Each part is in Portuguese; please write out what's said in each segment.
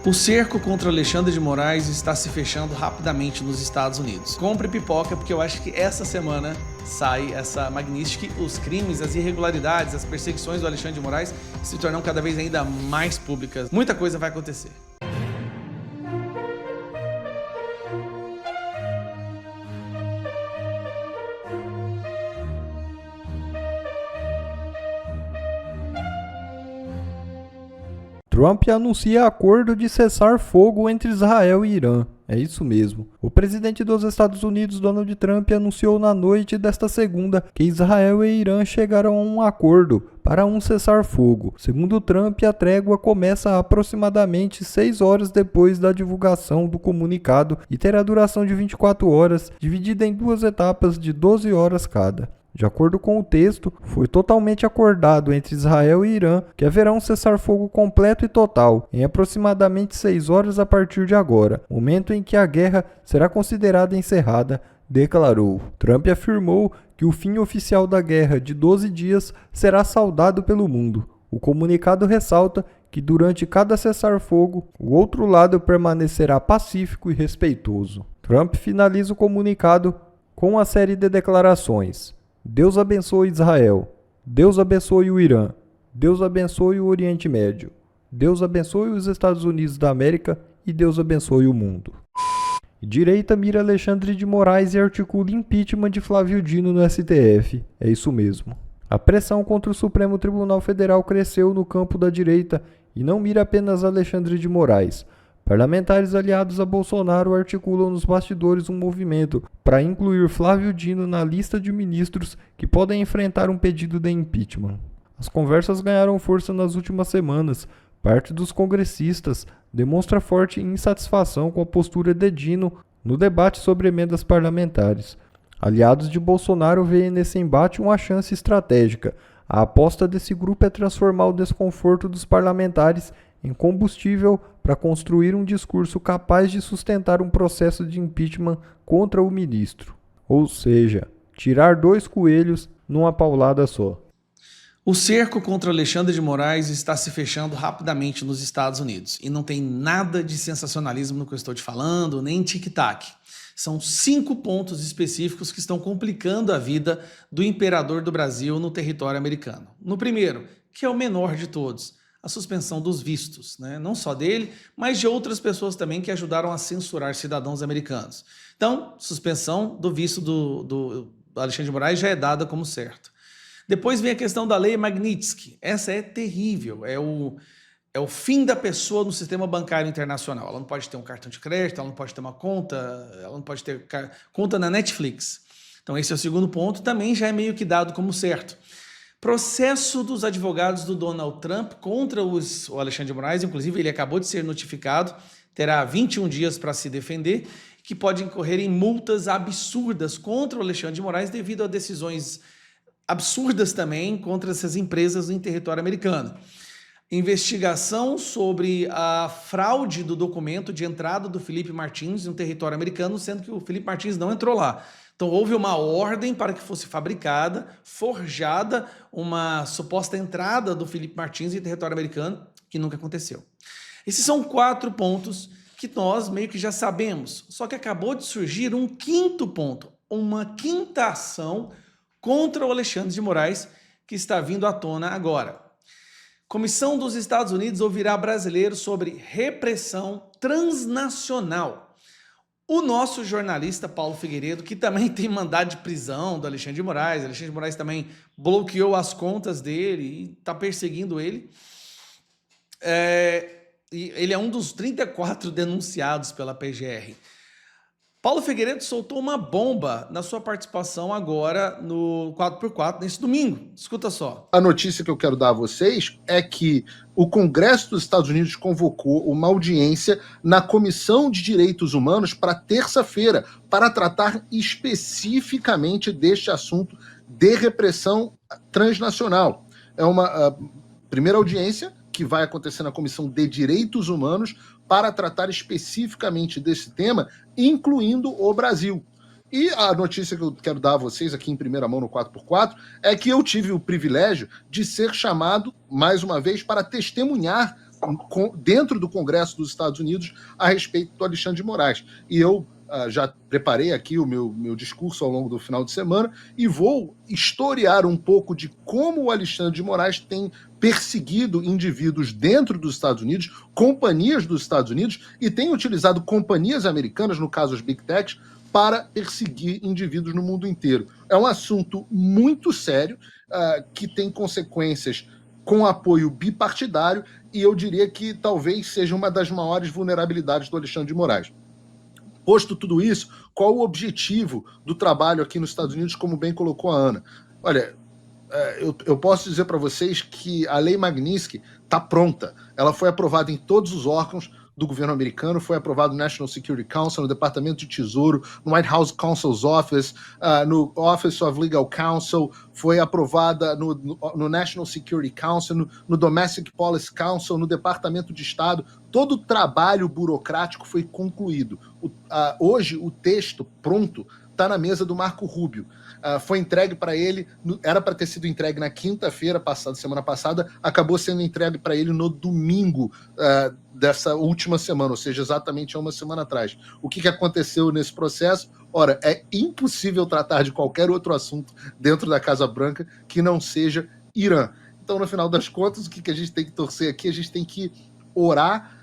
O cerco contra Alexandre de Moraes está se fechando rapidamente nos Estados Unidos. Compre pipoca, porque eu acho que essa semana sai essa magnífica, os crimes, as irregularidades, as perseguições do Alexandre de Moraes se tornam cada vez ainda mais públicas. Muita coisa vai acontecer. Trump anuncia acordo de cessar fogo entre Israel e Irã. É isso mesmo. O presidente dos Estados Unidos, Donald Trump, anunciou na noite desta segunda que Israel e Irã chegaram a um acordo para um cessar-fogo. Segundo Trump, a trégua começa aproximadamente 6 horas depois da divulgação do comunicado e terá duração de 24 horas, dividida em 2 etapas de 12 horas cada. De acordo com o texto, foi totalmente acordado entre Israel e Irã que haverá um cessar-fogo completo e total em aproximadamente 6 horas a partir de agora, momento em que a guerra será considerada encerrada, declarou. Trump afirmou que o fim oficial da guerra de 12 dias será saudado pelo mundo. O comunicado ressalta que durante cada cessar-fogo, o outro lado permanecerá pacífico e respeitoso. Trump finaliza o comunicado com uma série de declarações. Deus abençoe Israel. Deus abençoe o Irã. Deus abençoe o Oriente Médio. Deus abençoe os Estados Unidos da América e Deus abençoe o mundo. Direita mira Alexandre de Moraes e articula impeachment de Flávio Dino no STF. É isso mesmo. A pressão contra o Supremo Tribunal Federal cresceu no campo da direita e não mira apenas Alexandre de Moraes. Parlamentares aliados a Bolsonaro articulam nos bastidores um movimento para incluir Flávio Dino na lista de ministros que podem enfrentar um pedido de impeachment. As conversas ganharam força nas últimas semanas. Parte dos congressistas demonstra forte insatisfação com a postura de Dino no debate sobre emendas parlamentares. Aliados de Bolsonaro veem nesse embate uma chance estratégica. A aposta desse grupo é transformar o desconforto dos parlamentares em combustível para construir um discurso capaz de sustentar um processo de impeachment contra o ministro. Ou seja, tirar 2 coelhos numa paulada só. O cerco contra Alexandre de Moraes está se fechando rapidamente nos Estados Unidos. E não tem nada de sensacionalismo no que eu estou te falando, nem tic-tac. São 5 pontos específicos que estão complicando a vida do imperador do Brasil no território americano. No primeiro, que é o menor de todos, a suspensão dos vistos, né? Não só dele, mas de outras pessoas também que ajudaram a censurar cidadãos americanos. Então, suspensão do visto do Alexandre de Moraes já é dada como certo. Depois vem a questão da lei Magnitsky. Essa é terrível, é o fim da pessoa no sistema bancário internacional. Ela não pode ter um cartão de crédito, ela não pode ter uma conta, ela não pode ter conta na Netflix. Então esse é o segundo ponto, também já é meio que dado como certo. Processo dos advogados do Donald Trump contra o Alexandre de Moraes, inclusive ele acabou de ser notificado, terá 21 dias para se defender, que pode incorrer em multas absurdas contra o Alexandre de Moraes devido a decisões absurdas também contra essas empresas em território americano. Investigação sobre a fraude do documento de entrada do Felipe Martins no território americano, sendo que o Felipe Martins não entrou lá. Então houve uma ordem para que fosse fabricada, forjada, uma suposta entrada do Felipe Martins em território americano, que nunca aconteceu. Esses são 4 pontos que nós meio que já sabemos, só que acabou de surgir um 5º ponto, uma 5ª ação contra o Alexandre de Moraes, que está vindo à tona agora. Comissão dos Estados Unidos ouvirá brasileiros sobre repressão transnacional. O nosso jornalista Paulo Figueiredo, que também tem mandado de prisão do Alexandre de Moraes, Alexandre de Moraes também bloqueou as contas dele e está perseguindo ele. Ele é um dos 34 denunciados pela PGR. Paulo Figueiredo soltou uma bomba na sua participação agora no 4x4, nesse domingo. Escuta só. A notícia que eu quero dar a vocês é que o Congresso dos Estados Unidos convocou uma audiência na Comissão de Direitos Humanos para terça-feira, para tratar especificamente deste assunto de repressão transnacional. É uma primeira audiência que vai acontecer na Comissão de Direitos Humanos para tratar especificamente desse tema, incluindo o Brasil. E a notícia que eu quero dar a vocês aqui em primeira mão no 4x4 é que eu tive o privilégio de ser chamado, mais uma vez, para testemunhar dentro do Congresso dos Estados Unidos a respeito do Alexandre de Moraes. E eu já preparei aqui o meu discurso ao longo do final de semana e vou historiar um pouco de como o Alexandre de Moraes tem perseguido indivíduos dentro dos Estados Unidos, companhias dos Estados Unidos, e tem utilizado companhias americanas, no caso as Big Techs, para perseguir indivíduos no mundo inteiro. É um assunto muito sério, que tem consequências com apoio bipartidário, e eu diria que talvez seja uma das maiores vulnerabilidades do Alexandre de Moraes. Posto tudo isso, qual o objetivo do trabalho aqui nos Estados Unidos, como bem colocou a Ana? Olha, eu posso dizer para vocês que a Lei Magnitsky está pronta. Ela foi aprovada em todos os órgãos do governo americano, foi aprovado no National Security Council, no Departamento de Tesouro, no White House Counsel's Office, no Office of Legal Counsel, foi aprovada no National Security Council, no Domestic Policy Council, no Departamento de Estado. Todo o trabalho burocrático foi concluído. Hoje, o texto pronto está na mesa do Marco Rubio. Foi entregue para ele, era para ter sido entregue na quinta-feira passada, semana passada, acabou sendo entregue para ele no domingo dessa última semana, ou seja, exatamente há uma semana atrás. O que aconteceu nesse processo? Ora, é impossível tratar de qualquer outro assunto dentro da Casa Branca que não seja Irã. Então, no final das contas, o que a gente tem que torcer aqui? A gente tem que orar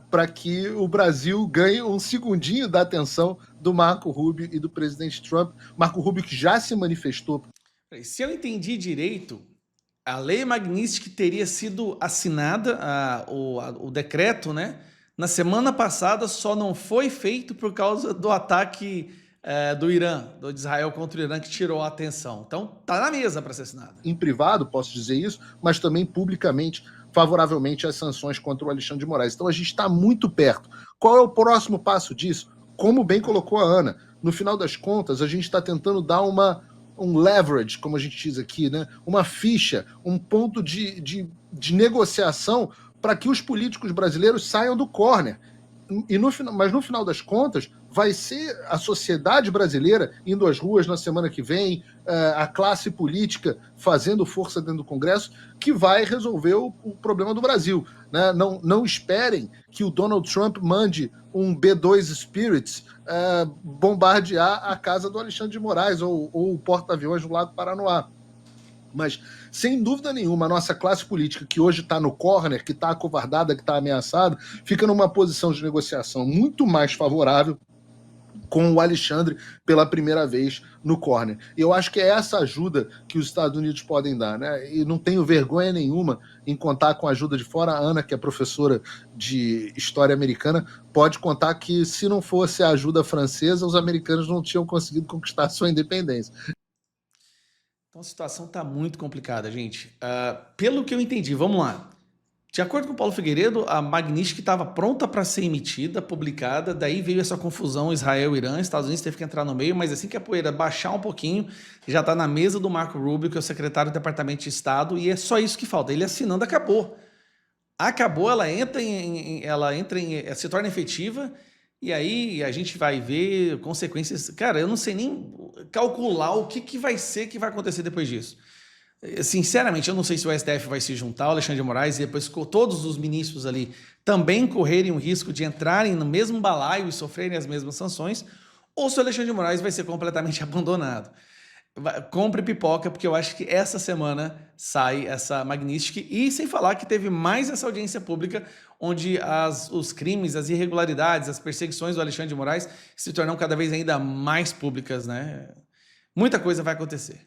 para que o Brasil ganhe um segundinho da atenção do Marco Rubio e do presidente Trump. Marco Rubio que já se manifestou. Se eu entendi direito, a Lei Magnitsky teria sido assinada, o decreto, né? Na semana passada, só não foi feito por causa do ataque do Irã, de Israel contra o Irã, que tirou a atenção. Então, está na mesa para ser assinada. Em privado, posso dizer isso, mas também publicamente, favoravelmente às sanções contra o Alexandre de Moraes. Então a gente está muito perto. Qual é o próximo passo disso? Como bem colocou a Ana, no final das contas, a gente está tentando dar um leverage, como a gente diz aqui, né? Uma ficha, um ponto de negociação para que os políticos brasileiros saiam do corner. Mas no final das contas, vai ser a sociedade brasileira indo às ruas na semana que vem, a classe política fazendo força dentro do Congresso, que vai resolver o problema do Brasil. Né? Não esperem que o Donald Trump mande um B-2 Spirits bombardear a casa do Alexandre de Moraes ou o porta-aviões do Lago Paranoá. Mas, sem dúvida nenhuma, a nossa classe política, que hoje está no corner, que está acovardada, que está ameaçada, fica numa posição de negociação muito mais favorável com o Alexandre pela primeira vez no corner. E eu acho que é essa ajuda que os Estados Unidos podem dar, né? E não tenho vergonha nenhuma em contar com a ajuda de fora. A Ana, que é professora de História Americana, pode contar que, se não fosse a ajuda francesa, os americanos não tinham conseguido conquistar sua independência. Então a situação está muito complicada, gente. Pelo que eu entendi, vamos lá. De acordo com o Paulo Figueiredo, a Magnitsky estava pronta para ser emitida, publicada, daí veio essa confusão Israel-Irã, Estados Unidos teve que entrar no meio, mas assim que a poeira baixar um pouquinho, já está na mesa do Marco Rubio, que é o secretário do Departamento de Estado, e é só isso que falta. Ele assinando, acabou. Acabou, ela se torna efetiva, e aí a gente vai ver consequências. Cara, eu não sei nem calcular o que vai acontecer depois disso. Sinceramente, eu não sei se o STF vai se juntar ao Alexandre de Moraes e depois todos os ministros ali também correrem o risco de entrarem no mesmo balaio e sofrerem as mesmas sanções, ou se o Alexandre de Moraes vai ser completamente abandonado. Compre pipoca, porque eu acho que essa semana sai essa Magnitsky, e sem falar que teve mais essa audiência pública, onde os crimes, as irregularidades, as perseguições do Alexandre de Moraes se tornam cada vez ainda mais públicas, né? Muita coisa vai acontecer.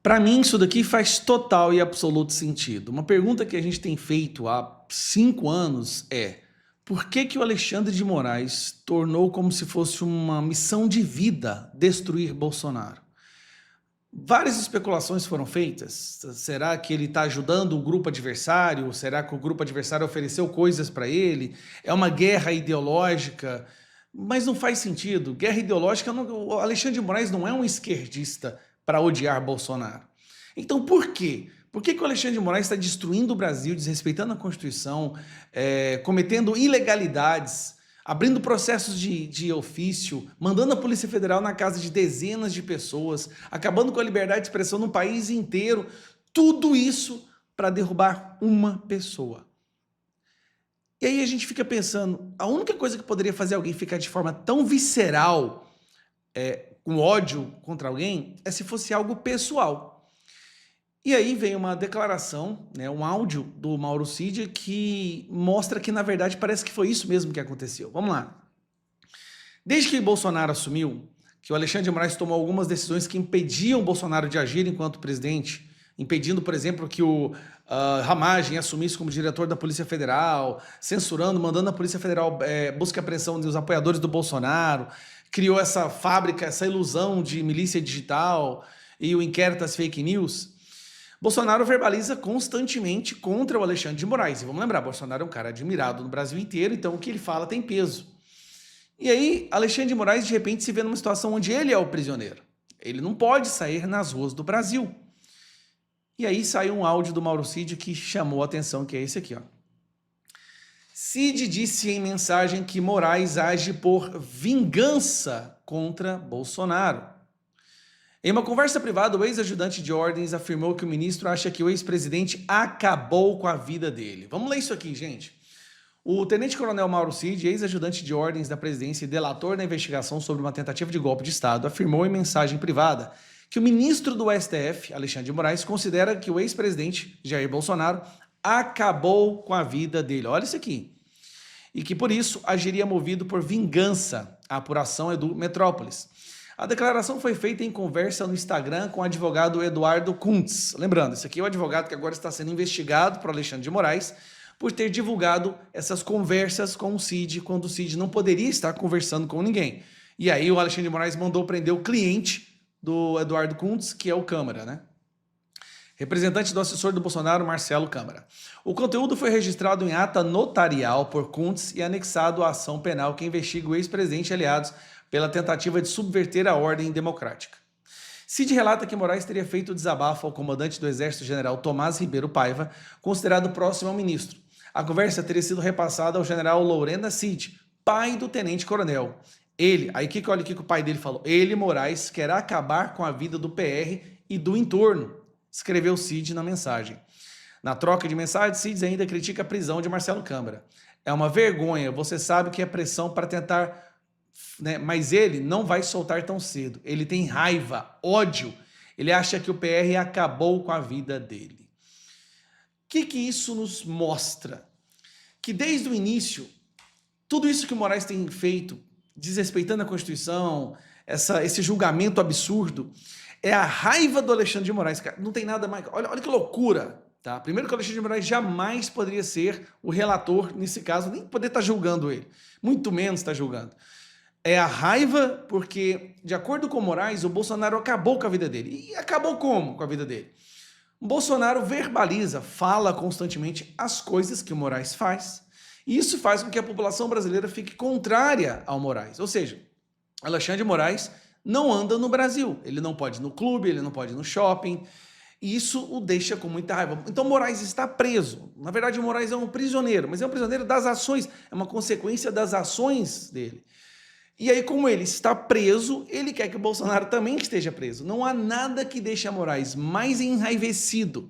Para mim, isso daqui faz total e absoluto sentido. Uma pergunta que a gente tem feito há 5 anos é: por que o Alexandre de Moraes tornou como se fosse uma missão de vida destruir Bolsonaro? Várias especulações foram feitas. Será que ele está ajudando o grupo adversário? Será que o grupo adversário ofereceu coisas para ele? É uma guerra ideológica? Mas não faz sentido. Guerra ideológica, o Alexandre de Moraes não é um esquerdista para odiar Bolsonaro. Então, por quê? Por que o Alexandre de Moraes está destruindo o Brasil, desrespeitando a Constituição, cometendo ilegalidades, abrindo processos de ofício, mandando a Polícia Federal na casa de dezenas de pessoas, acabando com a liberdade de expressão no país inteiro? Tudo isso para derrubar uma pessoa. E aí a gente fica pensando, a única coisa que poderia fazer alguém ficar de forma tão visceral, com ódio contra alguém, é se fosse algo pessoal. E aí vem uma declaração, né, um áudio do Mauro Cid que mostra que, na verdade, parece que foi isso mesmo que aconteceu. Vamos lá. Desde que Bolsonaro assumiu, que o Alexandre de Moraes tomou algumas decisões que impediam Bolsonaro de agir enquanto presidente, impedindo, por exemplo, que o Ramagem assumisse como diretor da Polícia Federal, censurando, mandando a Polícia Federal buscar a apreensão dos apoiadores do Bolsonaro, criou essa fábrica, essa ilusão de milícia digital e o inquérito das fake news. Bolsonaro verbaliza constantemente contra o Alexandre de Moraes. E vamos lembrar, Bolsonaro é um cara admirado no Brasil inteiro, então o que ele fala tem peso. E aí, Alexandre de Moraes, de repente, se vê numa situação onde ele é o prisioneiro. Ele não pode sair nas ruas do Brasil. E aí sai um áudio do Mauro Cid que chamou a atenção, que é esse aqui, ó. Cid disse em mensagem que Moraes age por vingança contra Bolsonaro. Em uma conversa privada, o ex-ajudante de ordens afirmou que o ministro acha que o ex-presidente acabou com a vida dele. Vamos ler isso aqui, gente. O tenente-coronel Mauro Cid, ex-ajudante de ordens da presidência e delator na investigação sobre uma tentativa de golpe de Estado, afirmou em mensagem privada que o ministro do STF, Alexandre de Moraes, considera que o ex-presidente Jair Bolsonaro acabou com a vida dele. Olha isso aqui. E que, por isso, agiria movido por vingança. A apuração é do Metrópolis. A declaração foi feita em conversa no Instagram com o advogado Eduardo Kuntz. Lembrando, esse aqui é o advogado que agora está sendo investigado por Alexandre de Moraes por ter divulgado essas conversas com o Cid, quando o Cid não poderia estar conversando com ninguém. E aí o Alexandre de Moraes mandou prender o cliente do Eduardo Kuntz, que é o Câmara, né? Representante do assessor do Bolsonaro, Marcelo Câmara. O conteúdo foi registrado em ata notarial por Kuntz e anexado à ação penal que investiga o ex-presidente e aliados pela tentativa de subverter a ordem democrática. Cid relata que Moraes teria feito desabafo ao comandante do Exército General Tomás Ribeiro Paiva, considerado próximo ao ministro. A conversa teria sido repassada ao general Lorena Cid, pai do tenente-coronel. Ele, aí olha o que o pai dele falou, ele, Moraes, quer acabar com a vida do PR e do entorno, escreveu Cid na mensagem. Na troca de mensagens, Cid ainda critica a prisão de Marcelo Câmara. É uma vergonha, você sabe que é pressão para tentar... Né? Mas ele não vai soltar tão cedo. Ele tem raiva, ódio. Ele acha que o PR acabou com a vida dele. O que isso nos mostra? Que desde o início, tudo isso que o Moraes tem feito, desrespeitando a Constituição, esse julgamento absurdo, é a raiva do Alexandre de Moraes. Cara, não tem nada mais... Olha que loucura. Tá? Primeiro que o Alexandre de Moraes jamais poderia ser o relator, nesse caso, nem poder estar julgando ele. Muito menos estar julgando. É a raiva porque, de acordo com Moraes, o Bolsonaro acabou com a vida dele. E acabou como com a vida dele? O Bolsonaro verbaliza, fala constantemente as coisas que o Moraes faz. E isso faz com que a população brasileira fique contrária ao Moraes. Ou seja, Alexandre de Moraes não anda no Brasil. Ele não pode ir no clube, ele não pode ir no shopping. E isso o deixa com muita raiva. Então Moraes está preso. Na verdade, o Moraes é um prisioneiro, mas é um prisioneiro das ações. É uma consequência das ações dele. E aí, como ele está preso, ele quer que o Bolsonaro também esteja preso. Não há nada que deixe Moraes mais enraivecido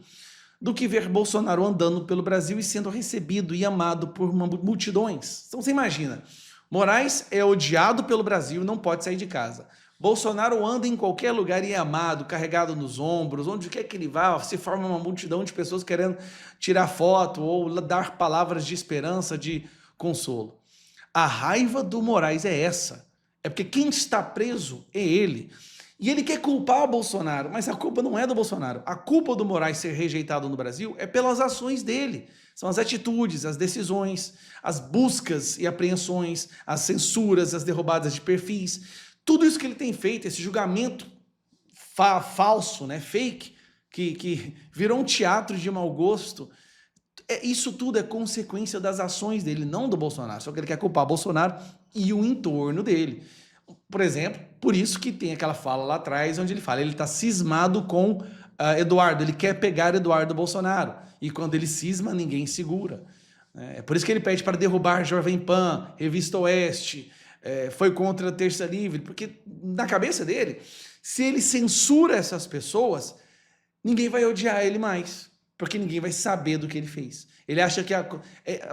do que ver Bolsonaro andando pelo Brasil e sendo recebido e amado por multidões. Então você imagina, Moraes é odiado pelo Brasil e não pode sair de casa. Bolsonaro anda em qualquer lugar e é amado, carregado nos ombros, onde quer que ele vá, se forma uma multidão de pessoas querendo tirar foto ou dar palavras de esperança, de consolo. A raiva do Moraes é essa. É porque quem está preso é ele. E ele quer culpar o Bolsonaro, mas a culpa não é do Bolsonaro. A culpa do Moraes ser rejeitado no Brasil é pelas ações dele. São as atitudes, as decisões, as buscas e apreensões, as censuras, as derrubadas de perfis. Tudo isso que ele tem feito, esse julgamento falso, né, fake, que virou um teatro de mau gosto, isso tudo é consequência das ações dele, não do Bolsonaro. Só que ele quer culpar Bolsonaro e o entorno dele. Por exemplo, por isso que tem aquela fala lá atrás, onde ele fala, ele está cismado com Eduardo, ele quer pegar Eduardo Bolsonaro. E quando ele cisma, ninguém segura. É por isso que ele pede para derrubar Jovem Pan, Revista Oeste, foi contra a Terça Livre, porque na cabeça dele, se ele censura essas pessoas, ninguém vai odiar ele mais. porque ninguém vai saber do que ele fez. Ele acha que,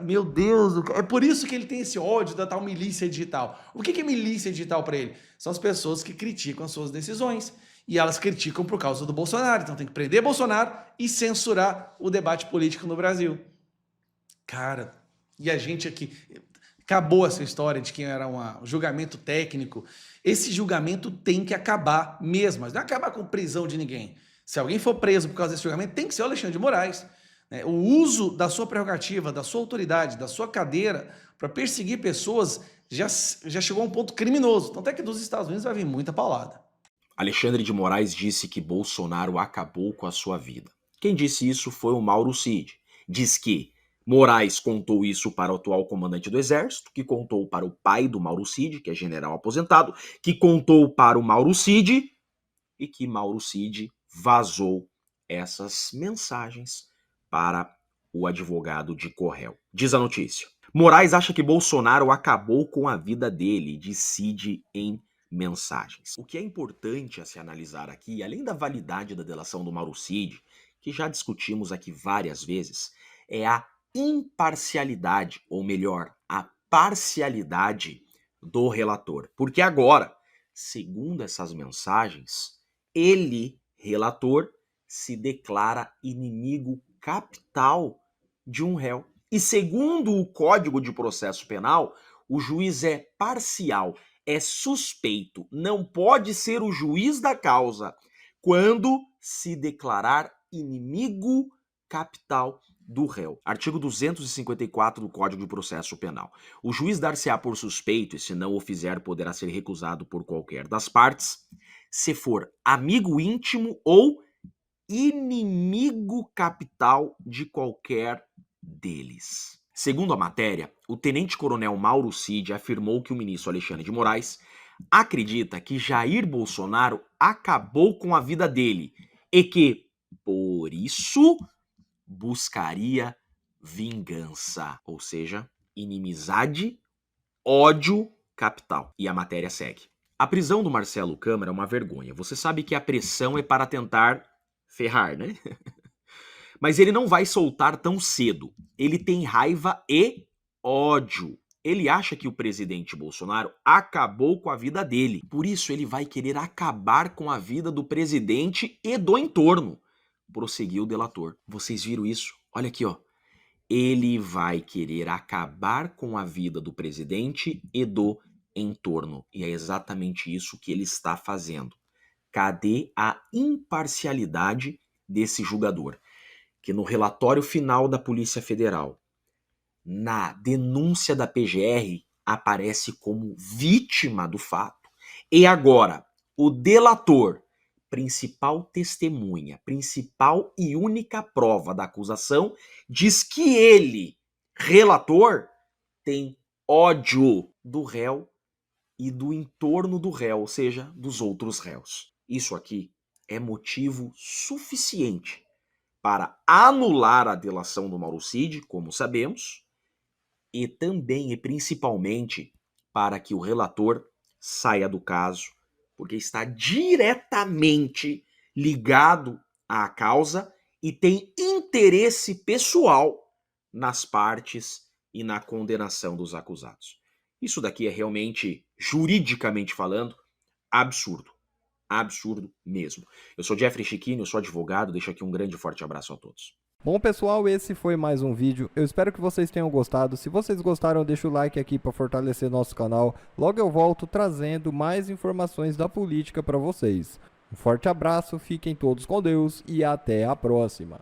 meu Deus, é por isso que ele tem esse ódio da tal milícia digital. O que é milícia digital para ele? São as pessoas que criticam as suas decisões. E elas criticam por causa do Bolsonaro. Então tem que prender Bolsonaro e censurar o debate político no Brasil. Cara, e a gente aqui... Acabou essa história de que era um julgamento técnico. Esse julgamento tem que acabar mesmo. Mas não é acabar com prisão de ninguém. Se alguém for preso por causa desse julgamento, tem que ser o Alexandre de Moraes. O uso da sua prerrogativa, da sua autoridade, da sua cadeira para perseguir pessoas já chegou a um ponto criminoso. Tanto é que dos Estados Unidos vai vir muita paulada. Alexandre de Moraes disse que Bolsonaro acabou com a sua vida. Quem disse isso foi o Mauro Cid. Diz que Moraes contou isso para o atual comandante do Exército, que contou para o pai do Mauro Cid, que é general aposentado, que contou para o Mauro Cid e que Mauro Cid vazou essas mensagens para o advogado de Corréu. Diz a notícia. Moraes acha que Bolsonaro acabou com a vida dele, diz Cid em mensagens. O que é importante a se analisar aqui, além da validade da delação do Mauro Cid, que já discutimos aqui várias vezes, é a imparcialidade, ou melhor, a parcialidade do relator. Porque agora, segundo essas mensagens, ele, relator, se declara inimigo capital de um réu. E segundo o Código de Processo Penal, o juiz é parcial, é suspeito, não pode ser o juiz da causa quando se declarar inimigo capital do réu. Artigo 254 do Código de Processo Penal. O juiz dar-se-á por suspeito e, se não o fizer, poderá ser recusado por qualquer das partes, se for amigo íntimo ou inimigo capital de qualquer deles. Segundo a matéria, o tenente-coronel Mauro Cid afirmou que o ministro Alexandre de Moraes acredita que Jair Bolsonaro acabou com a vida dele e que, por isso, buscaria vingança, ou seja, inimizade, ódio capital. E a matéria segue. A prisão do Marcelo Câmara é uma vergonha. Você sabe que a pressão é para tentar ferrar, né? Mas ele não vai soltar tão cedo. Ele tem raiva e ódio. Ele acha que o presidente Bolsonaro acabou com a vida dele. Por isso ele vai querer acabar com a vida do presidente e do entorno. Prosseguiu o delator. Vocês viram isso? Olha aqui, ó. Ele vai querer acabar com a vida do presidente e do entorno. E é exatamente isso que ele está fazendo. Cadê a imparcialidade desse julgador? Que no relatório final da Polícia Federal, na denúncia da PGR, aparece como vítima do fato. E agora, o delator, principal testemunha, principal e única prova da acusação, diz que ele, relator, tem ódio do réu e do entorno do réu, ou seja, dos outros réus. Isso aqui é motivo suficiente para anular a delação do Mauro Cid, como sabemos, e também e principalmente para que o relator saia do caso, porque está diretamente ligado à causa e tem interesse pessoal nas partes e na condenação dos acusados. Isso daqui é realmente, juridicamente falando, absurdo. Absurdo mesmo. Eu sou Jeffrey Chiquini, eu sou advogado, deixo aqui um grande e forte abraço a todos. Bom, pessoal, esse foi mais um vídeo. Eu espero que vocês tenham gostado. Se vocês gostaram, deixa o like aqui para fortalecer nosso canal. Logo eu volto trazendo mais informações da política para vocês. Um forte abraço, fiquem todos com Deus e até a próxima.